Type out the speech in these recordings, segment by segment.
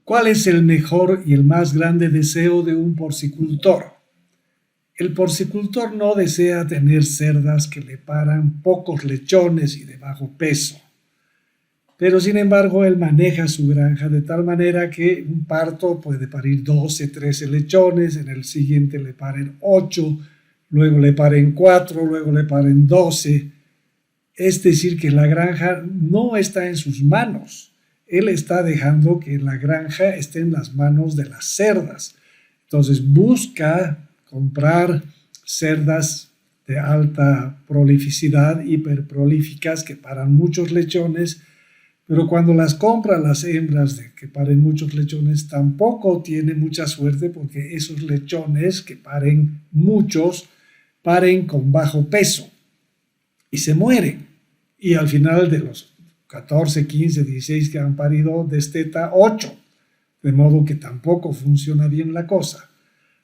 ¿Cuál es el mejor y el más grande deseo de un porcicultor? El porcicultor no desea tener cerdas que le paran pocos lechones y de bajo peso, pero sin embargo él maneja su granja de tal manera que un parto puede parir 12, 13 lechones, en el siguiente le paren 8, luego le paren 4, luego le paren 12. Es decir, que la granja no está en sus manos. Él está dejando que la granja esté en las manos de las cerdas. Entonces busca comprar cerdas de alta prolificidad, hiperprolíficas, que paran muchos lechones, pero cuando las compra las hembras de que paren muchos lechones, tampoco tiene mucha suerte porque esos lechones que paren muchos, paren con bajo peso y se mueren. Y al final de los 14, 15, 16 que han parido, desteta 8. De modo que tampoco funciona bien la cosa.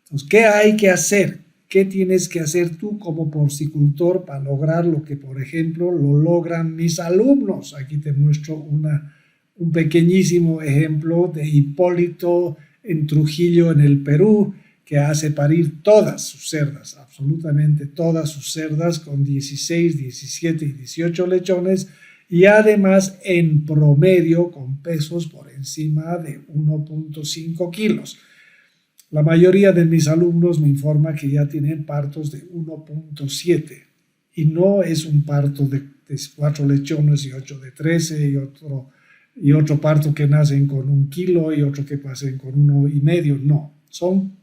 Entonces, ¿qué hay que hacer? ¿Qué tienes que hacer tú como porcicultor para lograr lo que, por ejemplo, lo logran mis alumnos? Aquí te muestro un pequeñísimo ejemplo de Hipólito en Trujillo, en el Perú, que hace parir todas sus cerdas, absolutamente todas sus cerdas, con 16, 17 y 18 lechones, y además en promedio con pesos por encima de 1.5 kilos. La mayoría de mis alumnos me informa que ya tienen partos de 1.7 y no es un parto de 4 lechones y 8 de 13 y otro parto que nacen con 1 kilo y otro que pasen con 1,5. No, son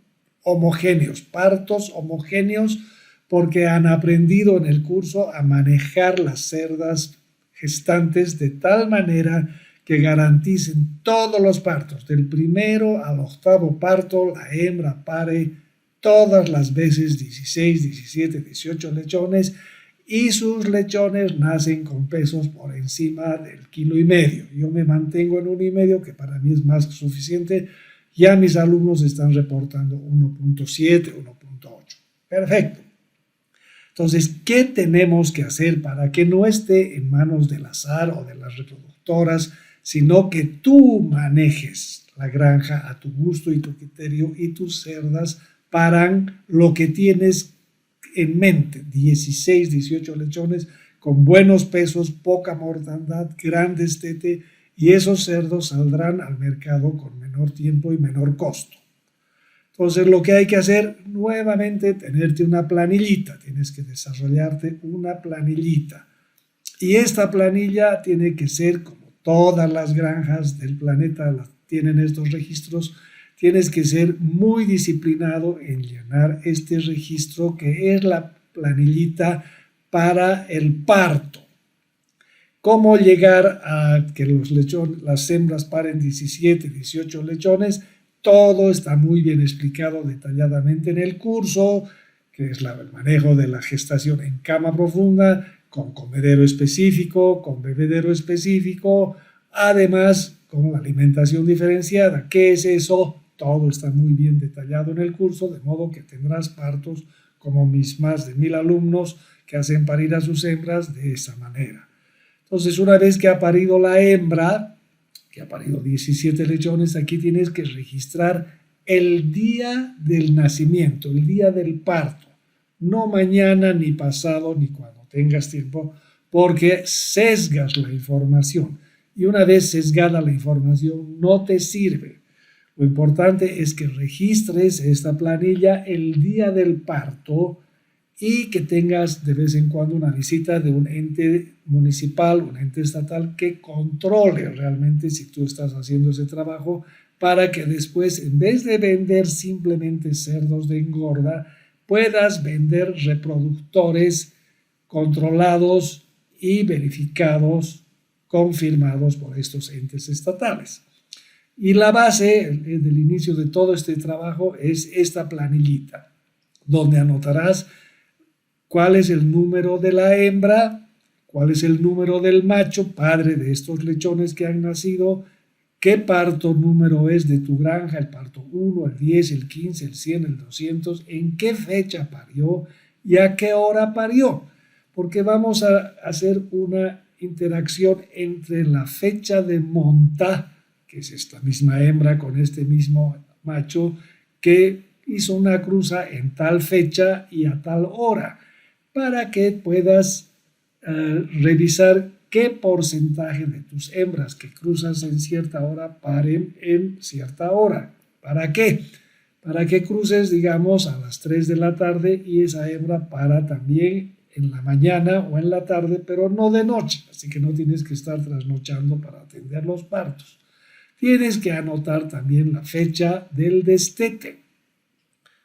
homogéneos, partos homogéneos, porque han aprendido en el curso a manejar las cerdas gestantes de tal manera que garanticen todos los partos, del primero al octavo parto, la hembra pare todas las veces 16, 17, 18 lechones y sus lechones nacen con pesos por encima del 1,5 kilos. Yo me mantengo en 1,5, que para mí es más que suficiente. Ya mis alumnos están reportando 1.7, 1.8. Perfecto. Entonces, ¿qué tenemos que hacer para que no esté en manos del azar o de las reproductoras, sino que tú manejes la granja a tu gusto y tu criterio y tus cerdas paran lo que tienes en mente? 16, 18 lechones con buenos pesos, poca mortandad, gran destete, y esos cerdos saldrán al mercado con menor tiempo y menor costo. Entonces, lo que hay que hacer nuevamente, tenerte una planillita, tienes que desarrollarte una planillita. Y esta planilla tiene que ser, como todas las granjas del planeta tienen estos registros, tienes que ser muy disciplinado en llenar este registro, que es la planillita para el parto. ¿Cómo llegar a que las hembras paren 17, 18 lechones? Todo está muy bien explicado detalladamente en el curso, que es el manejo de la gestación en cama profunda, con comedero específico, con bebedero específico, además con la alimentación diferenciada. ¿Qué es eso? Todo está muy bien detallado en el curso, de modo que tendrás partos como mis más de 1,000 alumnos que hacen parir a sus hembras de esa manera. Entonces, una vez que ha parido la hembra, que ha parido 17 lechones, aquí tienes que registrar el día del nacimiento, el día del parto. No mañana, ni pasado, ni cuando tengas tiempo, porque sesgas la información. Y una vez sesgada la información, no te sirve. Lo importante es que registres esta planilla el día del parto y que tengas de vez en cuando una visita de un ente municipal, un ente estatal que controle realmente si tú estás haciendo ese trabajo, para que después, en vez de vender simplemente cerdos de engorda, puedas vender reproductores controlados y verificados, confirmados por estos entes estatales. Y la base del inicio de todo este trabajo es esta planillita, donde anotarás cuál es el número de la hembra, cuál es el número del macho, padre de estos lechones que han nacido, qué parto número es de tu granja, el parto 1, el 10, el 15, el 100, el 200, en qué fecha parió y a qué hora parió, porque vamos a hacer una interacción entre la fecha de monta, que es esta misma hembra con este mismo macho, que hizo una cruza en tal fecha y a tal hora, para que puedas revisar qué porcentaje de tus hembras que cruzas en cierta hora paren en cierta hora. ¿Para qué? Para que cruces, digamos, a las 3 de la tarde y esa hembra para también en la mañana o en la tarde, pero no de noche, así que no tienes que estar trasnochando para atender los partos. Tienes que anotar también la fecha del destete.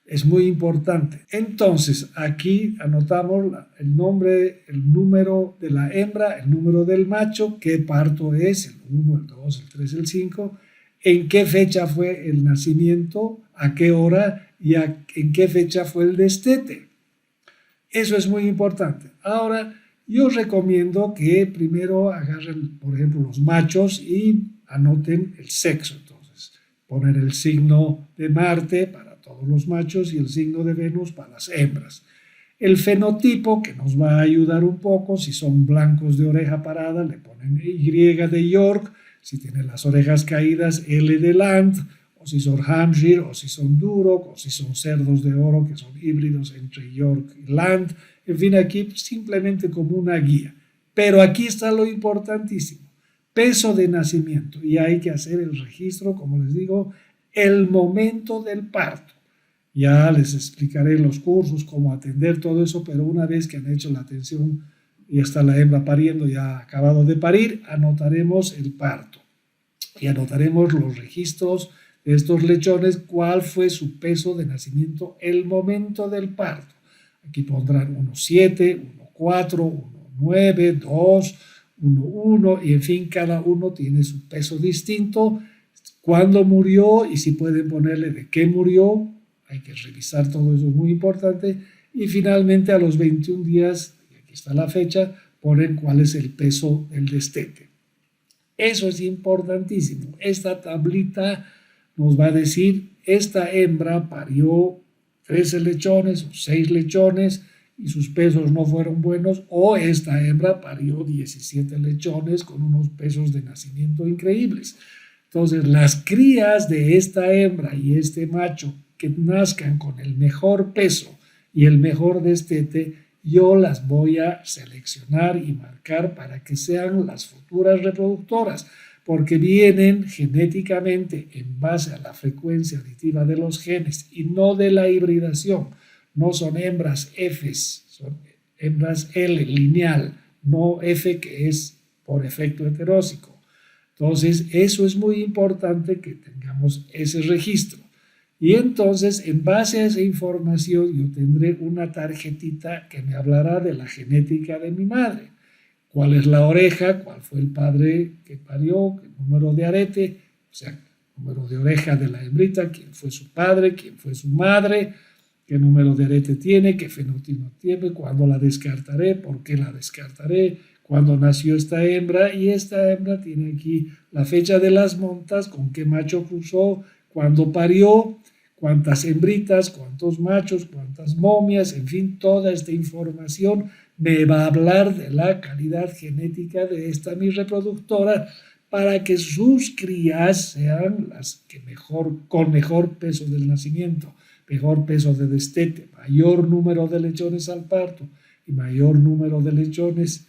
Es muy importante. Entonces, aquí anotamos el nombre, el número de la hembra, el número del macho, qué parto es, el 1, el 2, el 3, el 5, en qué fecha fue el nacimiento, a qué hora y en qué fecha fue el destete. Eso es muy importante. Ahora, yo recomiendo que primero agarren, por ejemplo, los machos y anoten el sexo. Entonces, poner el signo de Marte para todos los machos y el signo de Venus para las hembras. El fenotipo, que nos va a ayudar un poco, si son blancos de oreja parada, le ponen Y de York, si tienen las orejas caídas, L de Land, o si son Hampshire, o si son Duroc, o si son cerdos de oro, que son híbridos entre York y Land. En fin, aquí simplemente como una guía. Pero aquí está lo importantísimo, peso de nacimiento, y hay que hacer el registro, como les digo, el momento del parto. Ya les explicaré en los cursos cómo atender todo eso, pero una vez que han hecho la atención y está la hembra pariendo, ya ha acabado de parir, anotaremos el parto y anotaremos los registros de estos lechones, cuál fue su peso de nacimiento, el momento del parto. Aquí pondrán 1,7, 1,4, 1,9, 2, 1,1 y en fin, cada uno tiene su peso distinto, cuándo murió y si pueden ponerle de qué murió. Hay que revisar todo eso, es muy importante. Y finalmente a los 21 días, y aquí está la fecha, ponen cuál es el peso del destete. Eso es importantísimo. Esta tablita nos va a decir, esta hembra parió 13 lechones o 6 lechones y sus pesos no fueron buenos, o esta hembra parió 17 lechones con unos pesos de nacimiento increíbles. Entonces, las crías de esta hembra y este macho que nazcan con el mejor peso y el mejor destete, yo las voy a seleccionar y marcar para que sean las futuras reproductoras, porque vienen genéticamente en base a la frecuencia aditiva de los genes y no de la hibridación. No son hembras F, son hembras L, lineal, no F que es por efecto heteróxico. Entonces, eso es muy importante que tengamos ese registro. Y entonces, en base a esa información, yo tendré una tarjetita que me hablará de la genética de mi madre. ¿Cuál es la oreja? ¿Cuál fue el padre que parió? ¿Qué número de arete? O sea, número de oreja de la hembrita, quién fue su padre, quién fue su madre, qué número de arete tiene, qué fenotipo tiene, cuándo la descartaré, por qué la descartaré, cuándo nació esta hembra. Y esta hembra tiene aquí la fecha de las montas, con qué macho cruzó, cuándo parió, cuántas hembritas, cuántos machos, cuántas momias, en fin, toda esta información me va a hablar de la calidad genética de esta mi reproductora para que sus crías sean las que con mejor peso del nacimiento, mejor peso de destete, mayor número de lechones al parto y mayor número de lechones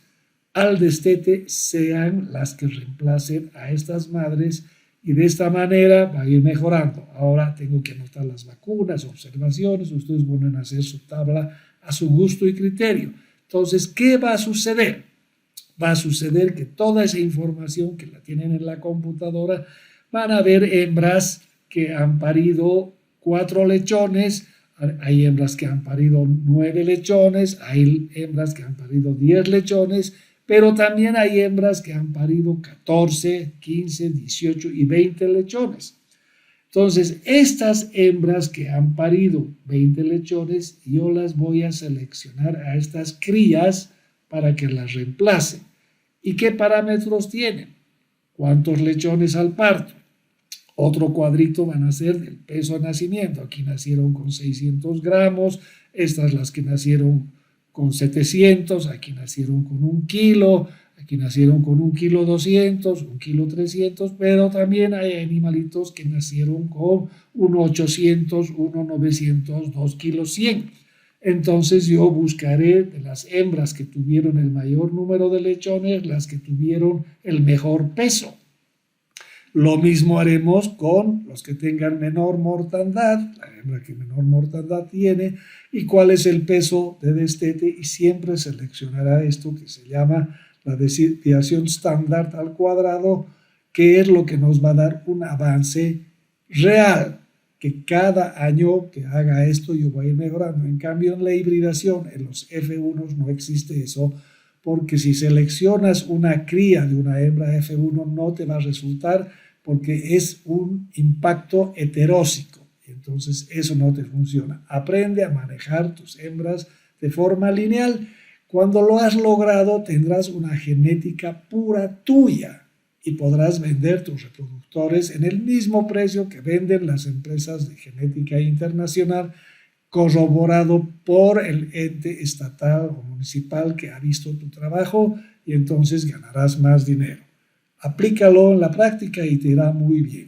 al destete, sean las que reemplacen a estas madres. Y de esta manera va a ir mejorando. Ahora tengo que anotar las vacunas, observaciones, ustedes van a hacer su tabla a su gusto y criterio. Entonces, ¿qué va a suceder? Va a suceder que toda esa información que la tienen en la computadora, van a haber hembras que han parido 4 lechones, hay hembras que han parido 9 lechones, hay hembras que han parido 10 lechones, pero también hay hembras que han parido 14, 15, 18 y 20 lechones. Entonces, estas hembras que han parido 20 lechones, yo las voy a seleccionar a estas crías para que las reemplacen. ¿Y qué parámetros tienen? ¿Cuántos lechones al parto? Otro cuadrito van a ser del peso de nacimiento. Aquí nacieron con 600 gramos, estas las que nacieron con 700, aquí nacieron con 1 kilo, Aquí nacieron con 1,2 kg, 1,3 kg, pero también hay animalitos que nacieron con 1,800 kg, 1,900 kg, 2,100 kg. Entonces yo buscaré de las hembras que tuvieron el mayor número de lechones, las que tuvieron el mejor peso. Lo mismo haremos con los que tengan menor mortandad, la hembra que menor mortandad tiene, y cuál es el peso de destete, y siempre seleccionará esto que se llama la desviación estándar al cuadrado, que es lo que nos va a dar un avance real, que cada año que haga esto yo voy a ir mejorando. En cambio, en la hibridación, en los F1 no existe eso, porque si seleccionas una cría de una hembra F1 no te va a resultar, porque es un impacto heteróxico. Entonces eso no te funciona. Aprende a manejar tus hembras de forma lineal. Cuando lo has logrado tendrás una genética pura tuya y podrás vender tus reproductores en el mismo precio que venden las empresas de genética internacional, corroborado por el ente estatal o municipal que ha visto tu trabajo, y entonces ganarás más dinero. Aplícalo en la práctica y te irá muy bien.